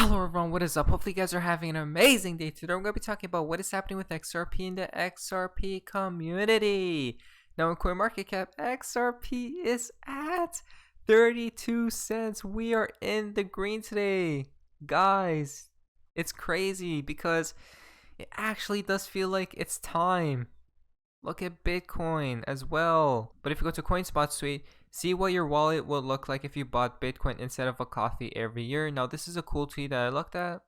Hello everyone, what is up? Hopefully you guys are having an amazing day. Today we're going to be talking about what is happening with XRP in the XRP community. Now in CoinMarketCap, XRP is at 32 cents. We are in the green today. Guys, it's crazy because it actually does feel like it's time. Look at Bitcoin as well. But if you go to CoinSpot Suite, see what your wallet will look like if you bought Bitcoin instead of a coffee every year. Now this is a cool tweet that I looked at.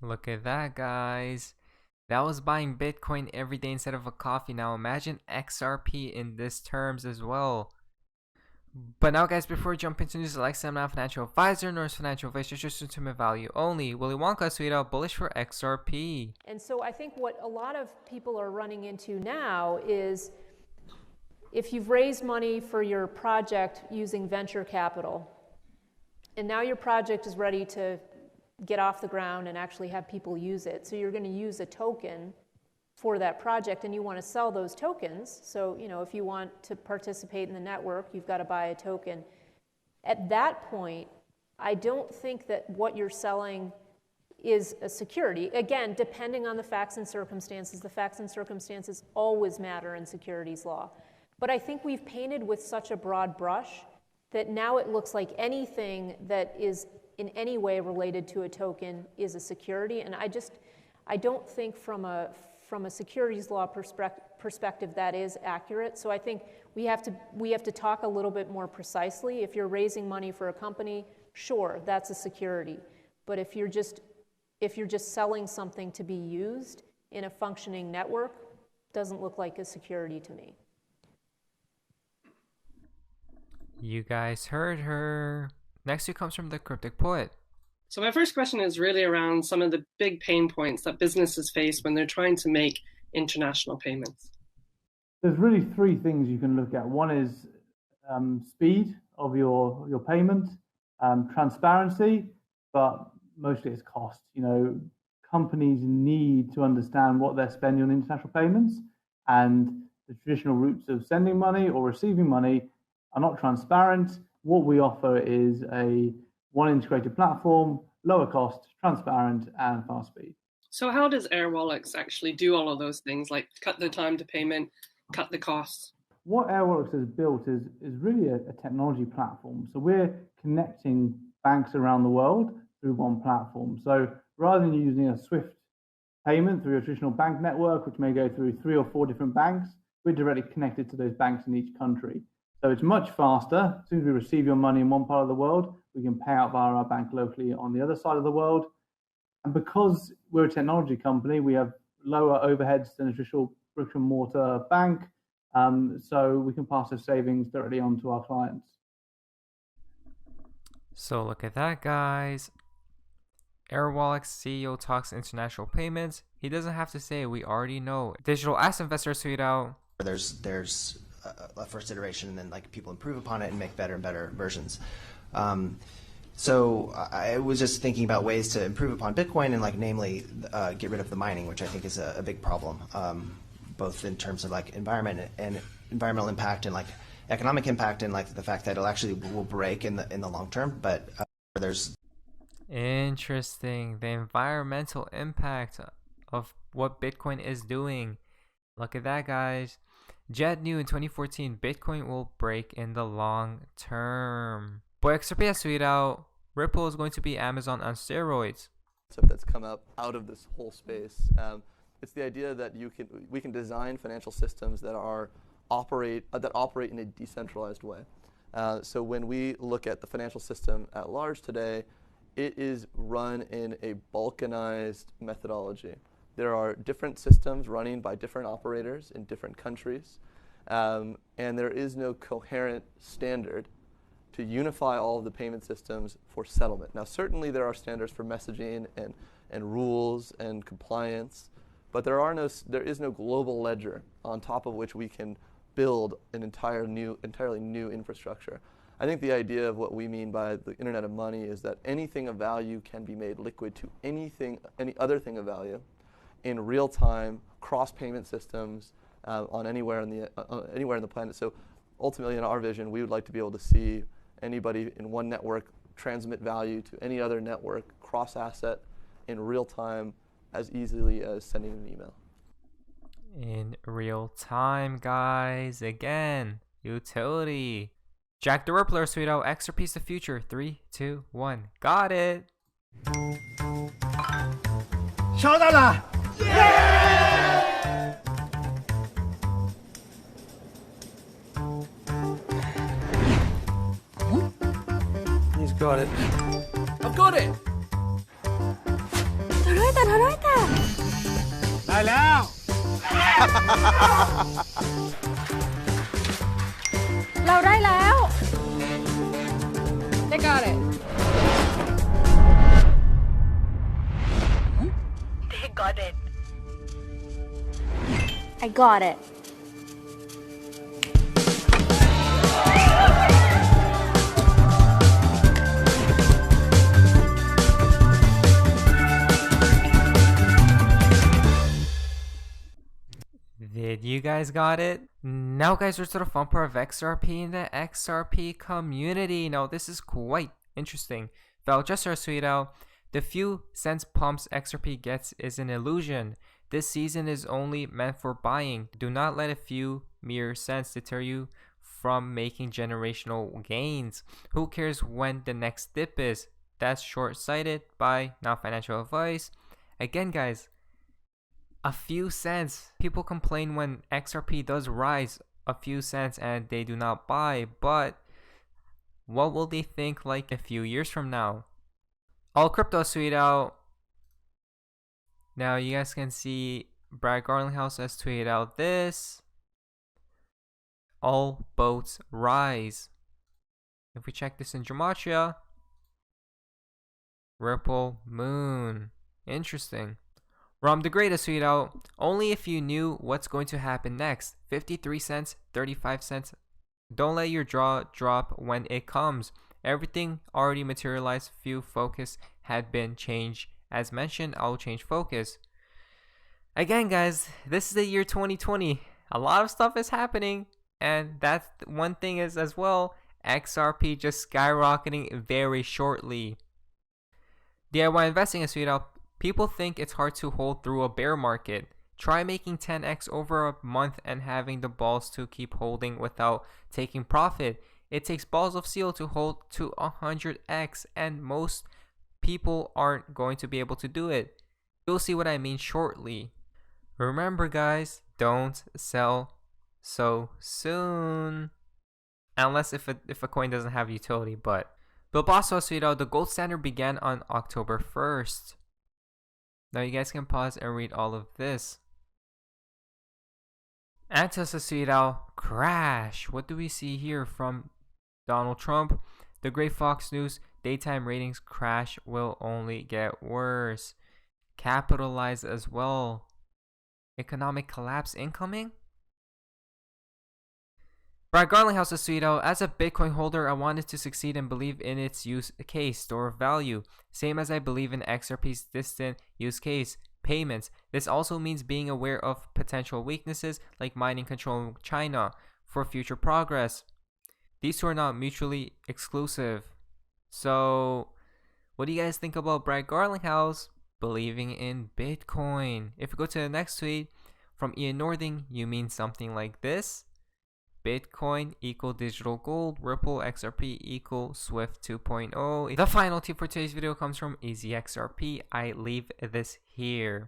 Look at that, guys. That was buying Bitcoin every day instead of a coffee. Now imagine XRP in this terms as well. But now, guys, before we jump into news, like I'm not a financial advisor nor is financial advice, just instrument value only. Willy Wonka tweet out bullish for XRP. And so I think what a lot of people are running into now is if you've raised money for your project using venture capital, and now your project is ready to get off the ground and actually have people use it. So you're going to use a token for that project and you want to sell those tokens. So, if you want to participate in the network, you've got to buy a token. At that point, I don't think that what you're selling is a security. Again, depending on the facts and circumstances. The facts and circumstances always matter in securities law. But I think we've painted with such a broad brush that now it looks like anything that is in any way related to a token is a security. And I don't think from a securities law perspective that is accurate. So I think we have to talk a little bit more precisely. If you're raising money for a company, sure, that's a security. But if you're just selling something to be used in a functioning network, doesn't look like a security to me. You guys heard her. Next it comes from the Cryptic Poet. So my first question is really around some of the big pain points that businesses face when they're trying to make international payments. There's really three things you can look at. One is speed of your payment, transparency, but mostly it's cost. Companies need to understand what they're spending on international payments, and the traditional routes of sending money or receiving money are not transparent. What we offer is one integrated platform, lower cost, transparent, and fast speed. So how does Airwallex actually do all of those things, like cut the time to payment, cut the costs? What Airwallex has built is really a technology platform. So we're connecting banks around the world through one platform. So rather than using a SWIFT payment through a traditional bank network, which may go through 3 or 4 different banks, we're directly connected to those banks in each country. So it's much faster. As soon as we receive your money in one part of the world, we can pay out via our bank locally on the other side of the world. And because we're a technology company, we have lower overheads than a traditional brick and mortar bank. So we can pass those savings directly on to our clients. So look at that, guys. Airwallex CEO talks international payments. He doesn't have to say, we already know. Digital asset investors tweet out. There's a first iteration, and then people improve upon it and make better and better versions. So I was just thinking about ways to improve upon Bitcoin and namely get rid of the mining, which I think is a big problem, both in terms of environment and environmental impact and economic impact and the fact that it actually will break in the long term. But there's interesting, the environmental impact of what Bitcoin is doing. Look at that, guys. Jet knew in 2014 Bitcoin will break in the long term. Boy, XRP has tweeted out Ripple is going to be Amazon on steroids. That's come out of this whole space. It's the idea that we can design financial systems that operate in a decentralized way. So when we look at the financial system at large today, it is run in a balkanized methodology. There are different systems running by different operators in different countries, and there is no coherent standard to unify all of the payment systems for settlement. Now, certainly there are standards for messaging and rules and compliance, but there is no global ledger on top of which we can build an entirely new infrastructure. I think the idea of what we mean by the Internet of Money is that anything of value can be made liquid to any other thing of value in real time, cross payment systems on anywhere in the planet. So ultimately, in our vision, we would like to be able to see anybody in one network transmit value to any other network, cross asset in real time, as easily as sending an email. In real time, guys. Again, utility. Jack the Rippler, sweeto. XRP's the future. 3, 2, 1. Got it. 收到了。He's got it. I've got it. 届いた。来了。เราได้แล้ว They got it. They got it. I got it. Did you guys got it? Now guys, we're to the fun part of XRP and the XRP community. Now this is quite interesting. Val, just our sweet out. The few cents pumps XRP gets is an illusion. This season is only meant for buying. Do not let a few mere cents deter you from making generational gains. Who cares when the next dip is? That's short-sighted. Bye. Not financial advice. Again guys, a few cents. People complain when XRP does rise a few cents and they do not buy, but what will they think like a few years from now? All crypto tweet out. Now you guys can see Brad Garlinghouse has tweeted out this. All boats rise. If we check this in Gematria, Ripple Moon. Interesting. Rom the Greatest tweet out. Only if you knew what's going to happen next. 53 cents, 35 cents. Don't let your draw drop when it comes. Everything already materialized. Few focus had been changed. As mentioned, I'll change focus. Again, guys, this is the year 2020. A lot of stuff is happening. And that's one thing is as well, XRP just skyrocketing very shortly. DIY investing is tweeted out. People think it's hard to hold through a bear market. Try making 10x over a month and having the balls to keep holding without taking profit. It takes balls of steel to hold to 100x, and most people aren't going to be able to do it. You'll see what I mean shortly. Remember guys, don't sell so soon. Unless if a coin doesn't have utility, but Bilbaso Suido, the gold standard began on October 1st. Now you guys can pause and read all of this. Antos Suido, crash. What do we see here from Donald Trump? The Great Fox News, daytime ratings crash will only get worse. Capitalize as well. Economic collapse incoming? Brad Garlinghouse Suido, as a Bitcoin holder, I wanted to succeed and believe in its use case, store of value. Same as I believe in XRP's distant use case, payments. This also means being aware of potential weaknesses like mining control China for future progress. These two are not mutually exclusive. So, what do you guys think about Brad Garlinghouse believing in Bitcoin? If we go to the next tweet from Ian Northing, you mean something like this. Bitcoin equal digital gold, Ripple XRP equal Swift 2.0. The final tip for today's video comes from EasyXRP. I leave this here.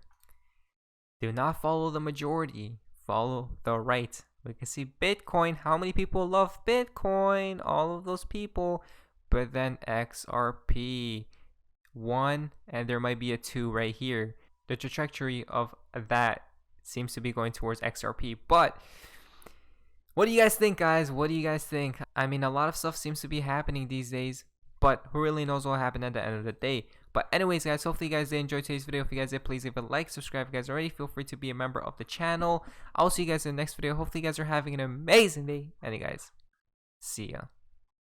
Do not follow the majority, follow the right. We can see Bitcoin, how many people love Bitcoin? All of those people. But then XRP, 1, and there might be a 2 right here. The trajectory of that seems to be going towards XRP, but What do you guys think, guys? What do you guys think? I mean, a lot of stuff seems to be happening these days, but who really knows what will happen at the end of the day? But anyways, guys, hopefully you guys did enjoy today's video. If you guys did, please leave a like, subscribe if you guys already. Feel free to be a member of the channel. I'll see you guys in the next video. Hopefully you guys are having an amazing day. And you guys, see ya.